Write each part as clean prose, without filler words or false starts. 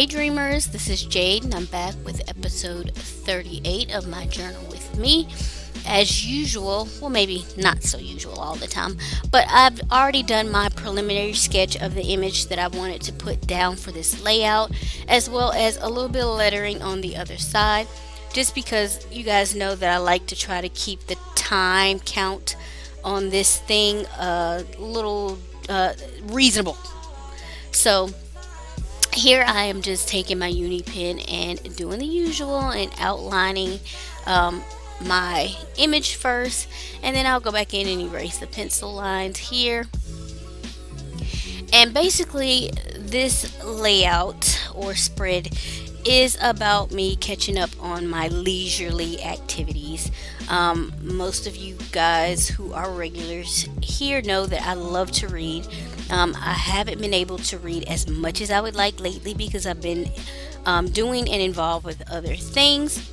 Hey dreamers, this is Jade and I'm back with episode 38 of my journal with me. As usual, well, maybe not so usual all the time, but I've already done my preliminary sketch of the image that I wanted to put down for this layout, as well as a little bit of lettering on the other side, just because you guys know that I like to try to keep the time count on this thing a little reasonable. So, here I am just taking my uni pen and doing the usual and outlining um, my image first, and then I'll go back in and erase the pencil lines here. And basically, this layout or spread is about me catching up on my leisurely activities. Most of you guys who are regulars here know that I love to read. I haven't been able to read as much as I would like lately because I've been doing and involved with other things,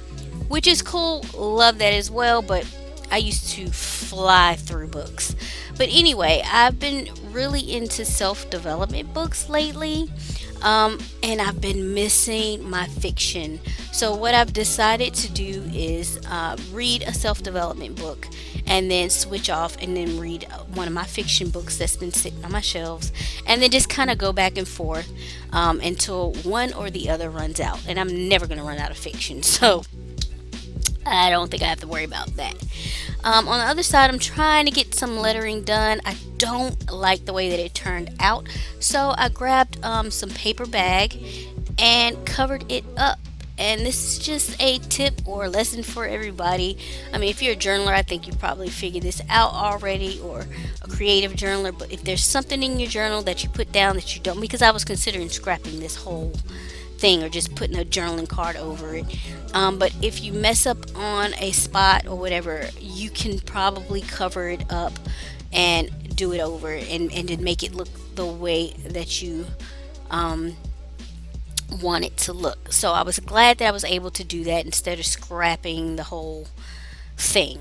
which is cool. Love that as well, but I used to fly through books. But anyway, I've been really into self development books lately, and I've been missing my fiction. So, what I've decided to do is read a self development book and then switch off and then read one of my fiction books that's been sitting on my shelves, and then just kind of go back and forth until one or the other runs out. And I'm never going to run out of fiction. So, I don't think I have to worry about that. On the other side, I'm trying to get some lettering done. I don't like the way that it turned out, so I grabbed some paper bag and covered it up. And this is just a tip or lesson for everybody. I mean, if you're a journaler, I think you probably figured this out already, or a creative journaler. But if there's something in your journal that you put down that you don't, because I was considering scrapping this whole thing or just putting a journaling card over it. But if you mess up on a spot or whatever, you can probably cover it up and do it over and then make it look the way that you want it to look. So I was glad that I was able to do that instead of scrapping the whole thing,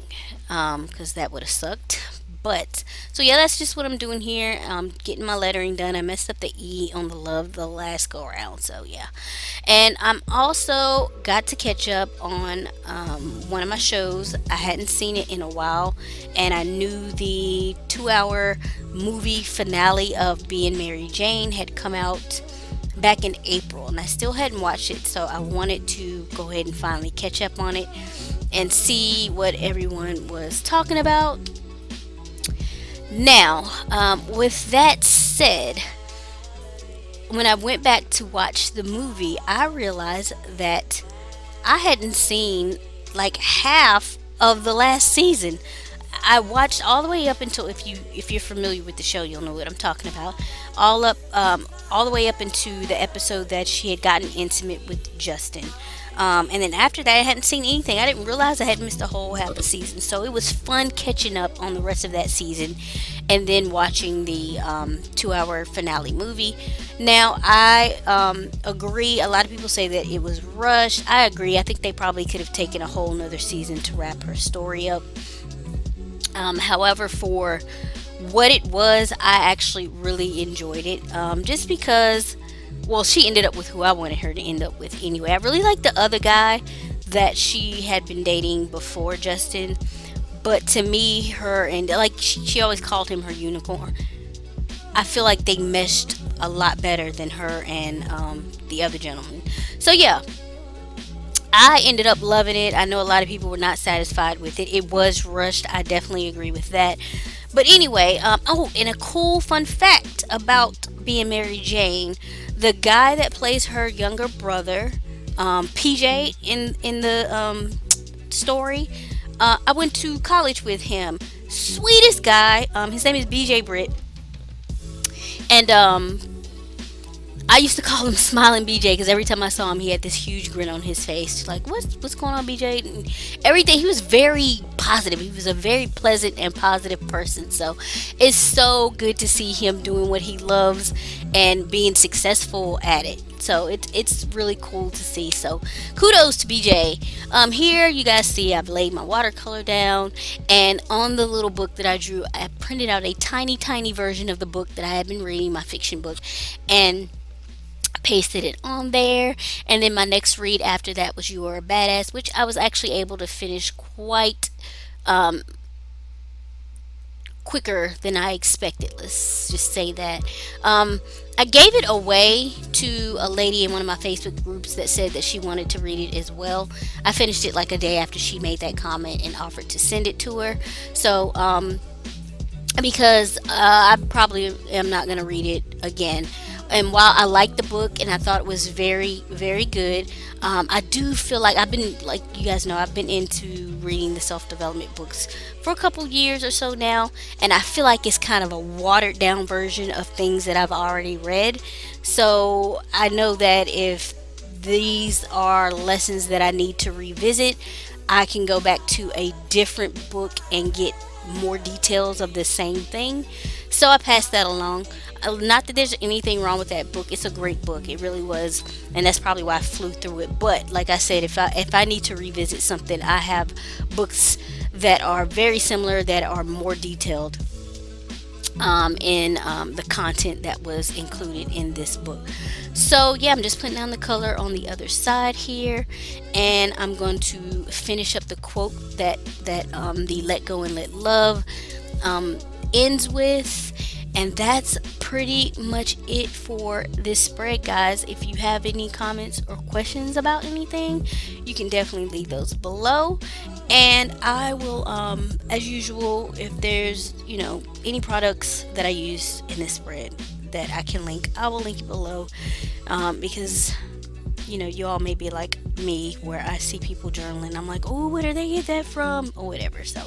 because that would have sucked. But so yeah, that's just what I'm doing here. Getting my lettering done. I messed up the E on the love the last go around. So yeah, and I'm also got to catch up on one of my shows. I hadn't seen it in a while, and I knew the 2 hour movie finale of Being Mary Jane had come out back in April, and I still hadn't watched it. So I wanted to go ahead and finally catch up on it and see what everyone was talking about. Now, with that said, when I went back to watch the movie, I realized that I hadn't seen like half of the last season. I watched all the way up until, if you're familiar with the show, you'll know what I'm talking about. All the way up into the episode that she had gotten intimate with Justin. And then after that, I hadn't seen anything. I didn't realize I had missed a whole half a season. So it was fun catching up on the rest of that season and then watching the 2 hour finale movie. Now, I agree. A lot of people say that it was rushed. I agree. I think they probably could have taken a whole nother season to wrap her story up. However, for what it was, I actually really enjoyed it. Just because, well, she ended up with who I wanted her to end up with anyway. I really liked the other guy that she had been dating before Justin. But to me, her and like she always called him her unicorn. I feel like they meshed a lot better than her and the other gentleman. So yeah, I ended up loving it. I know a lot of people were not satisfied with it. It was rushed. I definitely agree with that. But anyway, oh, and a cool fun fact about Being Mary Jane, the guy that plays her younger brother, PJ in the story, I went to college with him. Sweetest guy. His name is BJ Britt, and I used to call him Smiling BJ because every time I saw him, he had this huge grin on his face. Like, what's going on, BJ? And everything. He was very positive. He was a very pleasant and positive person. So it's so good to see him doing what he loves and being successful at it. So it's really cool to see. So kudos to BJ. Here you guys see I've laid my watercolor down, and on the little book that I drew, I printed out a tiny version of the book that I had been reading, my fiction book, and pasted it on there. And then my next read after that was You Are a Badass, which I was actually able to finish quite um, quicker than I expected. Let's just say that. I gave it away to a lady in one of my Facebook groups that said that she wanted to read it as well. I finished it like a day after she made that comment and offered to send it to her. So, because I probably am not going to read it again. And while I liked the book and I thought it was very, very good, I do feel like I've been, like you guys know, I've been into reading the self development books for a couple years or so now, and I feel like it's kind of a watered down version of things that I've already read. So I know that if these are lessons that I need to revisit, I can go back to a different book and get more details of the same thing. So I passed that along. Not that there's anything wrong with that book. It's a great book. It really was, and that's probably why I flew through it. But like I said, if I need to revisit something, I have books that are very similar that are more detailed in the content that was included in this book. So yeah, I'm just putting down the color on the other side here, and I'm going to finish up the quote that the Let Go and Let Love ends with. And that's pretty much it for this spread, guys. If you have any comments or questions about anything, you can definitely leave those below. And I will, as usual, if there's, any products that I use in this spread that I can link, I will link it below. Because you all may be like me where I see people journaling. I'm like, oh, where do they get that from? Or whatever. So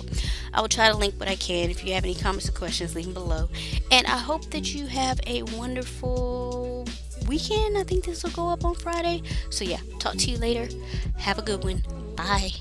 I will try to link what I can. If you have any comments or questions, leave them below. And I hope that you have a wonderful weekend. I think this will go up on Friday. So yeah, talk to you later. Have a good one. Bye.